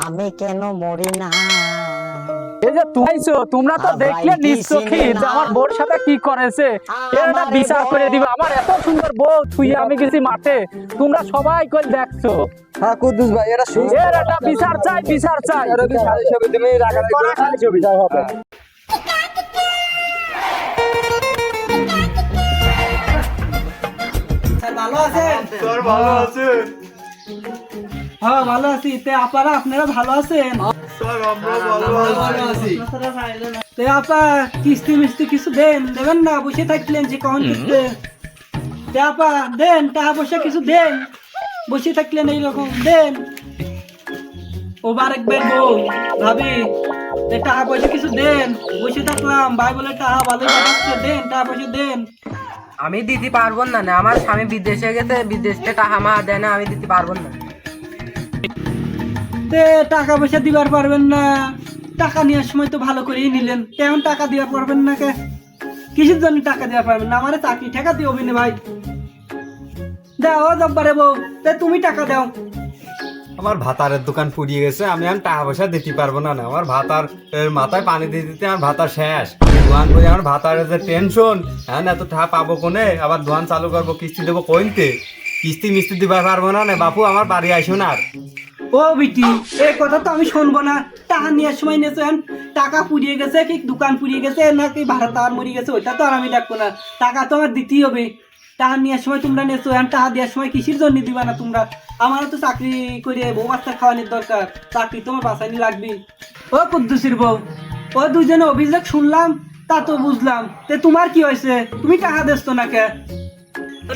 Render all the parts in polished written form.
আমি কেন মরি না? এই যে তোমরা তো দেখলে নিশ্চয়ই যে আমার বউর সাথে কি করেছে। এটা বিচার করে দিবে। আমার এত সুন্দর বউ তুই আমি গেছি মাঠে, তোমরা সবাই কই দেখছো। হ্যাঁ কুদ্দুস ভাই, এটা এর একটা বিচার চাই, বিচার চাই। ছবি তুমি রাগারাগি করে ছবি দাও হবে। ভালো আছেন? স্যার ভালো আছে হ্যাঁ ভালো আছি। আপনারা ভালো আছেন? স্যার, আমরা ভালো আছি। আপা কিস্তি মিস্তি কিছু দেবেন না? বসে থাকলেন যে কখন কিস্তি আপা দেন, টাকা পয়সা কিছু দেন। বসে থাকলেন এইরকম দেন। ওবার একবার বউ ভাবি টাকা পয়সা কিছু দেন। বসে থাকলাম ভাই বলে টাকা ভালো দেন, টাকা পয়সা দেন। আমি দিতে পারবো না, আমার স্বামী বিদেশে গেছে, বিদেশে টাকা মা দেয় না, আমি দিতে পারবো না। টাকা পয়সা দিবার পারবেন না? টাকা নেওয়ার সময় তো ভালো করেই নিলেন, কেমন টাকা দিবার পারবেন না? কে কিসের জন্য টাকা দিবার পারবেন না? আমার চাকরি ঠেকা দিও না ভাই। দাও জব্বারে বউ, তুমি টাকা দাও। আমার ভাতারের দোকান পুড়িয়ে গেছে, আমি টাকা পয়সা দিতে পারবো না। আমার ভাতার মাথায় পানি দিয়ে দিতে আমার ভাতা শেষ। দোকান করে আমার ভাতারের যে টেনশন, হ্যাঁ এত টাকা পাবো কোনে? আবার দোকান চালু করবো, কিস্তি দেবো কইতে? কিস্তি মিস্তি দিবার পারবো না। বাপু আমার বাড়ি আসুন। আর ও বিটি, এই কথা তো আমি শুনবো না। টাকা নেওয়ার সময় নিয়েছো, টাকা পুড়িয়ে গেছে কি দোকান পুড়িয়ে গেছে নাকি ভাড়া তার মরে গেছে, ওইটা তো আর আমি দেখবো না। টাকা তো আমার দিতেই হবে। টাকা নেওয়ার সময় তোমরা নিয়েছো, টাকা দেওয়ার সময় কিসের জন্য দিবা না তোমরা? আমারও তো চাকরি করে বউ বাচ্চা খাওয়ানোর দরকার, চাকরি তোমার বাঁচানি লাগবে। ও কুদ্দুসির বউ, ও দুজনে অভিযোগ শুনলাম, তা তো বুঝলাম। তোমার কি হয়েছে? তুমি টাকা দেছো না কে?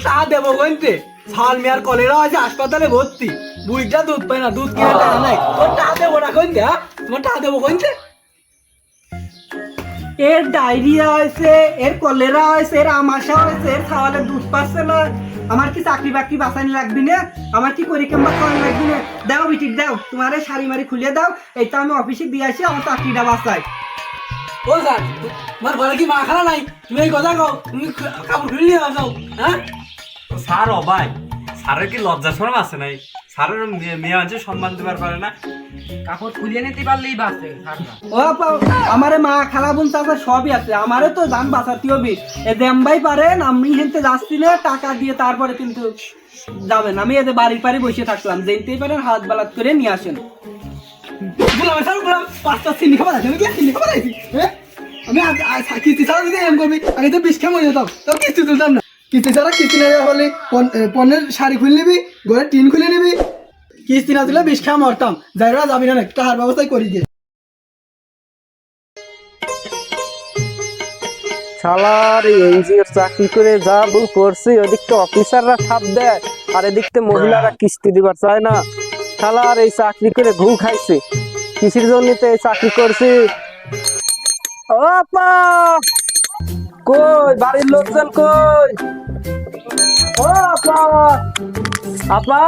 টাকা দেবো কইতে? ছাল মেয়ার কলেরা আছে, হাসপাতালে ভর্তি। বুড়িটা দুধ পায় না, দুধ কিনে টাকা নাই। তোর টাকা দেবো না কইতে? হ্যাঁ, তোমার টাকা দেবো কইতে? এর ডায়রিয়া হয়েছে, এর কলেরা হয়েছে, এর আমাশা হয়েছে, এর খাওয়ালে দুধ পাচ্ছে না। আমার কি চাকরি বাকরি বাঁচানি লাগবি না? আমার কি করি কেমবা খাওয়ানি লাগবি না? দাও বিটি দাও, তোমার শাড়ি মারি খুলে দাও। এইটা আমি অফিসে দিয়ে আসি, আমার চাকরিটা বাঁচাই। ও স্যার, তোমার ঘরে কি মা খানা নাই? তুমি এই কথা কও, তুমি কাপড় খুলে নিয়ে আসো। হ্যাঁ স্যার অবাই, স্যারের কি লজ্জা শরম আছে নাই? স্যারের মেয়ে আছে, সম্মান দিবার পারে না? কাপড় খুলিয়ে নিতে পারলেই বাঁচে। ও আমারে মা খালা বোন চাচা সবই আছে, আমারে তো যান বাঁচাতে হবে। এ দেমবাই পারেন, আমি হেনতে যাচ্ছি না, টাকা দিয়ে তারপরে কিন্তু যাবেন। আমি এদের বাড়ির পাড়ি বসে থাকলাম, যেতেই পারেন হাত বালাত করে নিয়ে আসেন। বললাম স্যার, বললাম 5টা চিনি খাবার আছে, আমি কি চিনি খাবার আইছি? হ্যাঁ, আমি কিস্তি ছাড়া যদি এম করবি, আগে তো 20 খাম হয়ে যেতাম, তো কিস্তি তুলতাম না। কিস্তি ছাড়া কিস্তি না হলে পণ্যের শাড়ি খুলে নিবি, ঘরে টিন খুলে নিবি। কিস্তি না তুলে 20 খাম মরতাম। যাইরা যাবি না, টাকার ব্যবস্থাই করি গিয়ে। শালার এনজিওর চাকরি করে যা বউ করছি, ওদিকটা অফিসাররা ছাপ দেয় আর এদিকতে মহিলারা কিস্তি দিবার চায় না। শালার এই চাকরি করে ঘু খাইছে, কিসের জন্য তো এই চাকরি করছি? ও আপা কই, বাড়ির লোকজন কই? ও আপা, আপা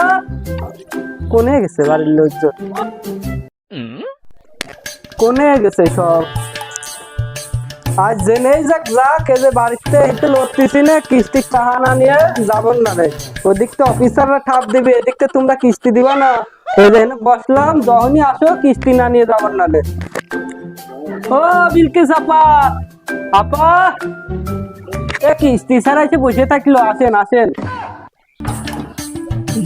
কোনে গেছে বাড়ির লোকজন? কোনে গেছে সব? আজ জেনেই যাক যাক, এই যে বাড়িতে একটু লড়তেছি না, কিস্তির টাকা না নিয়ে যাবেন না রে। ওদিকতে অফিসাররা ঠাপ দিবে, এদিকতে তোমরা কিস্তি দিবা না। এই যে বসলাম, যখনই আসো কিস্তি না নিয়ে যাবেন না রে। ও বিলকিস আপা, আপা এ কিস্তি ছাড়া এসে বসে থাকলো, আসেন আসেন।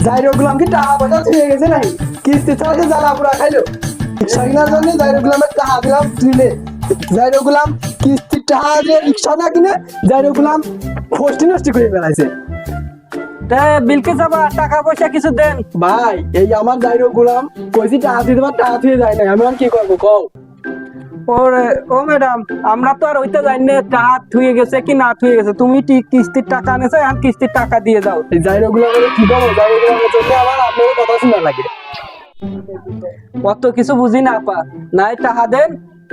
জাইরো গুলাম কি টাকা পয়সা ছুঁয়ে গেছে নাই? কিস্তি ছাড়া তো জ্বালা পুরা খাইলো। রিক্সা কেনার জন্য জাইরো গুলামের টাকা দিলাম দিলে, জাইরো গুলাম কিস্তির টাকা দিয়ে রিক্সা না কিনে জাইরো গুলাম ফষ্টি নষ্টি করে বেড়াইছে। বিলকিস আপা টাকা পয়সা কিছু দেন। ভাই এই আমার জাইরো গুলাম কইছি টাকা দিয়ে দেবার, টাকা দিয়ে যায় না, আমি আর কি করবো কও? ওরে ও ম্যাডাম, আমরা তো আর ওইটা জানি না টাকা থুয়ে গেছে কি না থুয়ে গেছে। তুমি ঠিক কিস্তির টাকা আনেছো, এখন কিস্তির টাকা দিয়ে দাও। এই জাইরো গুলাম কি করবো? জাইরো গুলামের জন্য আমার আপনার কথা শোনা লাগে। অত কিছু বুঝি না আপা, নাই টাকা দেন,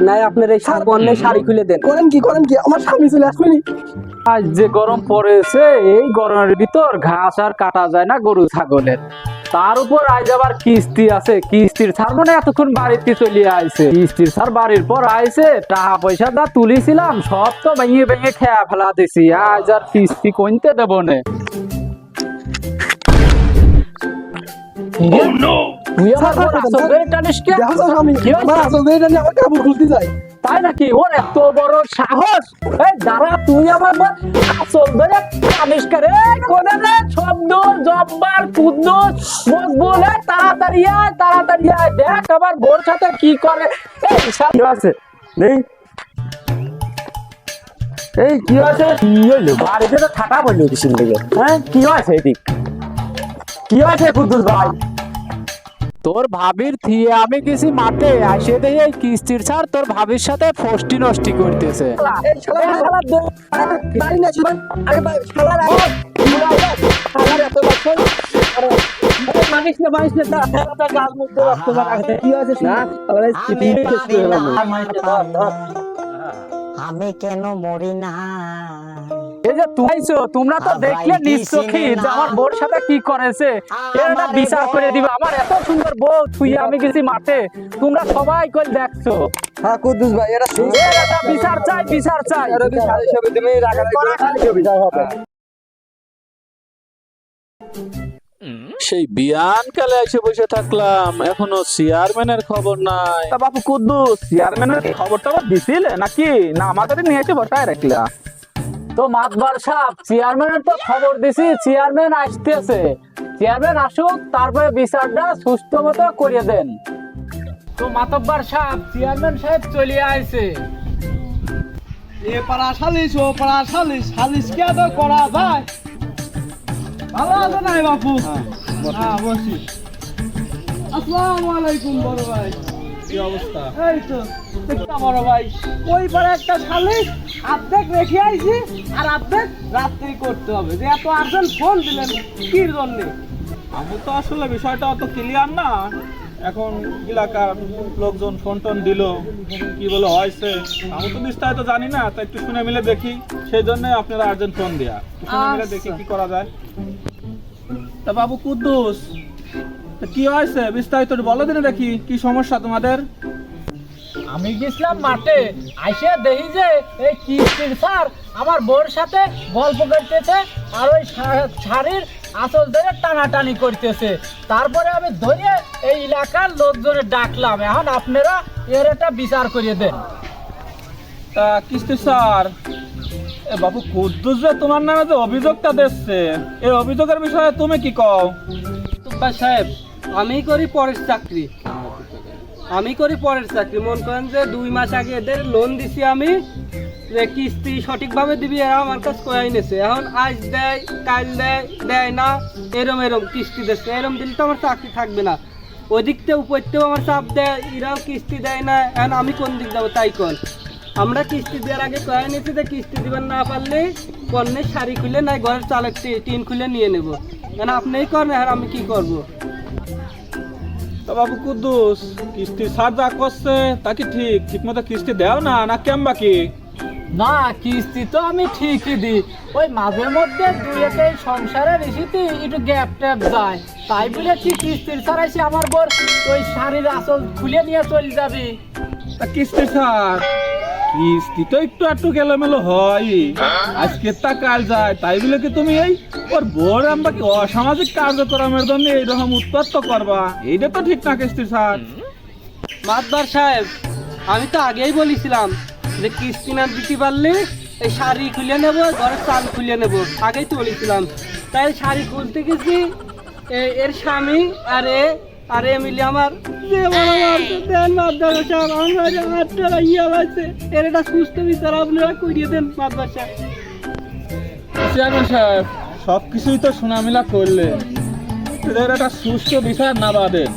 নাই আপনার এই পণ্যের শাড়ি খুলে দেন। করেন কি আমার স্বামী চলে আসবেনি। আজ যে গরম পড়েছে, এই গরমের ভিতর ঘাস আর কাটা যায় না গরু ছাগলের, তার উপর আজ আবার কিস্তি আছে। কিস্তির ছাড় মানে এতক্ষণ বাড়িতে চলিয়ে আইছে, কিস্তির ছাড় বাড়ির পর আইছে, টাকা পয়সা যা তুলিছিলাম সব তো ভেঙে ভেঙে খেয়া ফেলা দিছি। আজ আর কিস্তি কইতে দেব না। তুই আমার বড় আসল ধরে টানিস কে? দেখো তো স্বামী, কি হয়েছে? আমার আসল ধরে টানলে আমার কাপড় খুলতে যায়। তাই নাকি? ওর এত বড় সাহস! এই দাঁড়া, তুই আমার বড় আসল ধরে টানিস কে রে? কোনে রে? শব্দ, জব্বার, কুদ্দুস, মকবুল, এই তাড়াতাড়ি আয়, তাড়াতাড়ি আয়। দেখ আমার বোর সাথে কি করে। এই কি আছে? নেই। এই কি আছে? কি হইলো? বাড়িতে তো থাকা বললো কিসের দিকে? হ্যাঁ, কি হয়েছে এদিক? কি হয়েছে কুদ্দুস ভাই? তোর ভাবির থিয়ে আমি গেছি মাঠে, আসে দেখি এই কিস্তির ছাড় তোর ভাবির সাথে ফষ্টি নষ্টি করতেছে। এই শালা বাড়ি না ছিল, আগে শালা রাখ। শালার এত বছর মানিস না তার গাল মুখ দিয়ে রক্ত বেরাচ্ছে। কি আছে না? আবার আমি পারি না, আমি কেন মরি না? এই যে তুই আইছো, তোমরা তো দেখলে নিশ্চয়ই যে আমার বোর সাথে কি করেছে। এটা বিচার করে দিবে। আমার এত সুন্দর বউ তুই আমি গেছি মাঠে, তোমরা সবাই কই দেখছো। হ্যাঁ কুদ্দুস ভাই, এটা এটা বিচার চাই, বিচার চাই। হিসাবে তুমি রাগারাগি করে খালি বিচার হবে। সেই বিয়ান কালে এসে বসে থাকলাম, এখনো চেয়ারম্যানের খবর নাই। তা বাপু কুদ্দুস, চেয়ারম্যানের খবরটা দিছিলে নাকি? না আমাদের নিয়ে এসে বসায় রাখলা? তো মাতবার সাহেব, চেয়ারম্যানের তো খবর দিছি, চেয়ারম্যান আসতেছে। চেয়ারম্যান আসুক, তারপরে বিচারটা সুস্থ মতো করিয়ে দেন। তো মাতব্বার সাহেব, চেয়ারম্যান সাহেব চলে আইছে। এ পাড়া সালিশ, ও পাড়া সালিশ, সালিশ কে তো করা যায়? ভালো আছে নাই বাপু? হ্যাঁ বসি। আসসালামু আলাইকুম বড় ভাই। কি অবস্থা? এই তো দেখতা বড় ভাই, ওই পারে একটা সালিশ অর্ধেক রেখে আইছি, আর অর্ধেক রাত্রি করতে হবে। যে এত আর্জেন্ট ফোন দিলেন কির জন্য? আমি তো আসলে বিষয়টা অত ক্লিয়ার না। এখন এলাকার লোকজন ফোন টোন দিল, কি বলে হয়েছে আমি তো বিস্তারিত জানি না, তাই একটু শুনে মিলে দেখি, সেই জন্য আপনারা আর্জেন্ট ফোন দেয়া। শুনে মিলে দেখি কি করা যায়। তা বাবু কুদ্দুস, তা কি হয়েছে বিস্তারিত বলো দিনে, দেখি কি সমস্যা তোমাদের। আমি গেছিলাম মাঠে, আইসে দেখি যে এই কিস্তির স্যার আমার বোর সাথে গল্প করতেছে, আর ওই শাড়ির আসল ধরে টানাটানি করতেছে। তারপরে আমি ধরে এই এলাকার লোকজনের ডাকলাম। এখন আপনারা এর একটা বিচার করিয়ে দেন। তা কিস্তি স্যার, এ বাবু কুদ্দুস যে তোমার নামে যে অভিযোগটা দিচ্ছে, এই অভিযোগের বিষয়ে তুমি কি কও? সাহেব, আমি করি পরের চাকরি। মন করেন যে 2 মাস আগে এদের লোন দিছি আমি, যে কিস্তি সঠিকভাবে দিবি, এরা আমার কাছে কয়াই নেছে। এখন আজ দেয়, কাল দেয় না, এরম কিস্তি দিচ্ছে। এরম দিলে তো আমার চাকরি থাকবে না। ওই দিকতেও উপরতেও আমার চাপ দেয়, এরাও কিস্তি দেয় না। এখন আমি কোন দিক যাবো তাই কন। আমরা কিস্তি দেওয়ার আগে কয়াই নিয়েছি যে কিস্তি দিবেন না পারলে পণ্যের শাড়ি খুলে নাই ঘরের চালের টিন খুলে নিয়ে নেব। মানে আপনিই করেন, আর আমি কি করবো? তা বাবু কুদ্দুস, কিস্তি স্যার যা করছে তা কি ঠিক মতো কিস্তি দেও না কেম বাকি? না, কিস্তি তো আমি ঠিকই দিই। ওই মাঝে মধ্যে দুই একটা সংসারের ইস্যুতে একটু গ্যাপ ট্যাপ যায়, তাই বলে কি কিস্তির ছাড়াইছি আমার বোর ওই শাড়ির আসল খুলে নিয়ে চলে যাবি। তা কিস্তি স্যার, কিস্তি তো একটু গেলোমেলো হয়, আজকে তা কাল যায়, তাই বলে কি তুমি এই ওর বোর আমরা কি অসামাজিক কার্যক্রমের জন্য এইরকম উৎপাত করবা? এইটা তো ঠিক না কিস্তি স্যার। মাতবার সাহেব, আমি তো আগেই বলেছিলাম যে কিস্তি না দিতে পারলে এই শাড়ি খুলে নেব, ঘরের চাল খুলে নেব। আগেই তো বলেছিলাম। তাই শাড়ি খুলতে গেছি, এর স্বামী আর এ মিলে আমার যে মাতবার সাহেব, আমার 8 টাকা আছে, এর একটা সুস্থ বিচার আপনারা করিয়ে দেন মাতবার সাহেব। চেয়ারম্যান সাহেব, সবকিছুই তো শোনামেলা করলেন, এদের একটা সুষ্ঠু বিচার না বাদেন।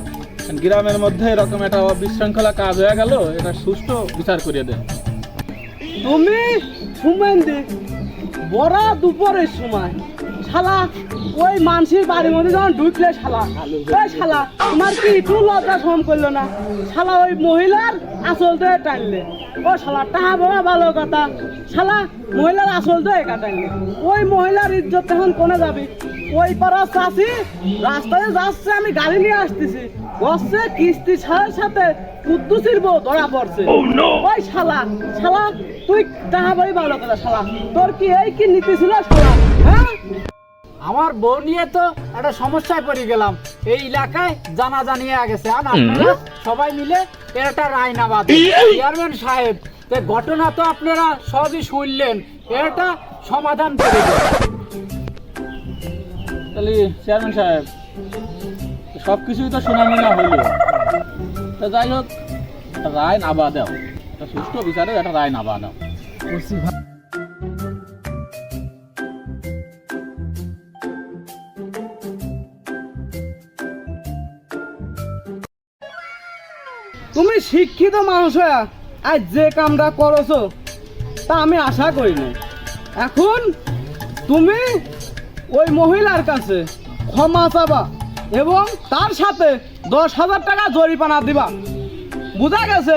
গ্রামের মধ্যে এরকম একটা বিশৃঙ্খলা কাজ হয়ে গেল, এটা সুষ্ঠু বিচার করিয়ে দেন। তুমি শুনেন দেখ, বড় দুপুরের সময় শালা ওই মানুষের বাড়ির মধ্যে যখন ঢুকলে শালা, ওই শালা তোমার কি একটু লজ্জা শরম করলো না? শালা ওই মহিলার আসল ধরে টানলে। ও শালা টাহা বাবা ভালো কথা, শালা মহিলার আসল ধরে কাটাইলে। ওই মহিলার ইজ্জত এখন কোনে যাবি? ওই পাড়া চাষি রাস্তায় যাচ্ছে, আমি গাড়ি নিয়ে আসতেছি, বসছে কিস্তি ছাড়ার সাথে কুদ্দুসির বউ ধরা পড়ছে। ওই শালা তুই টাহা বাড়ি ভালো কথা, শালা তোর কি এই কি নীতি ছিল শালা? হ্যাঁ আমার বউ নিয়ে তো একটা সমস্যায় পড়ে গেলাম, এই এলাকায় জানা জানিয়ে গেছে, আর আপনারা সবাই মিলে এর একটা রায় না বাঁধে। চেয়ারম্যান সাহেব, তো ঘটনা তো আপনারা সবই শুনলেন, এর একটা সমাধান করে দেন। তাহলে চেয়ারম্যান সাহেব, সব কিছুই তো শোনামিনা হইল, তা যাই হোক একটা রায় না বা দাও, একটা সুষ্ঠু বিচারে একটা রায় না বা দাও। তুমি শিক্ষিত মানুষ হয়ে আজ যে কামটা করছো তা আমি আশা করি নাই। এখন তুমি ওই মহিলার কাছে ক্ষমা চাবা এবং তার সাথে 10,000 টাকা জরিমানা দিবা, বুঝা গেছে?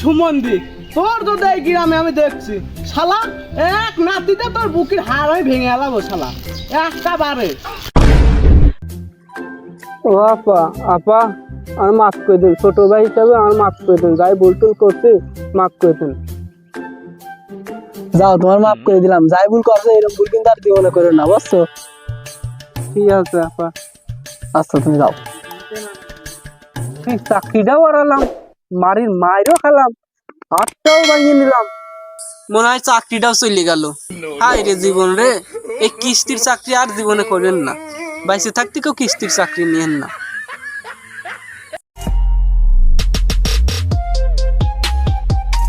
সুমন্দি, তোর যদি এই গ্রামে আমি দেখছি শালা এক নাতিতে তোর বুকের হাড় হয়ে ভেঙে এলাবো শালা একটা বারে। ও আপা, আপা আর মাফ করে দিন, ছোট ভাই হিসাবে আমার মাফ করে দিন, যাই ভুল টুল করছি মাফ করে দিন। যাও, তোমার মাফ করে দিলাম, যাই ভুল করছো এরকম ভুল কিন্তু আর জীবনে করে না, বুঝছো? ঠিক আছে আপা, আচ্ছা তুমি যাও। চাকরিটাও হারালাম, মারির মায়েরও খেলাম, হাতটাও ভাঙিয়ে নিলাম, মনে হয় চাকরিটাও চলে গেল। হাই রে জীবন রে, এই কিস্তির চাকরি আর জীবনে করেন না, বাইসে থাকতে কেউ কিস্তির চাকরি নিয়েন না।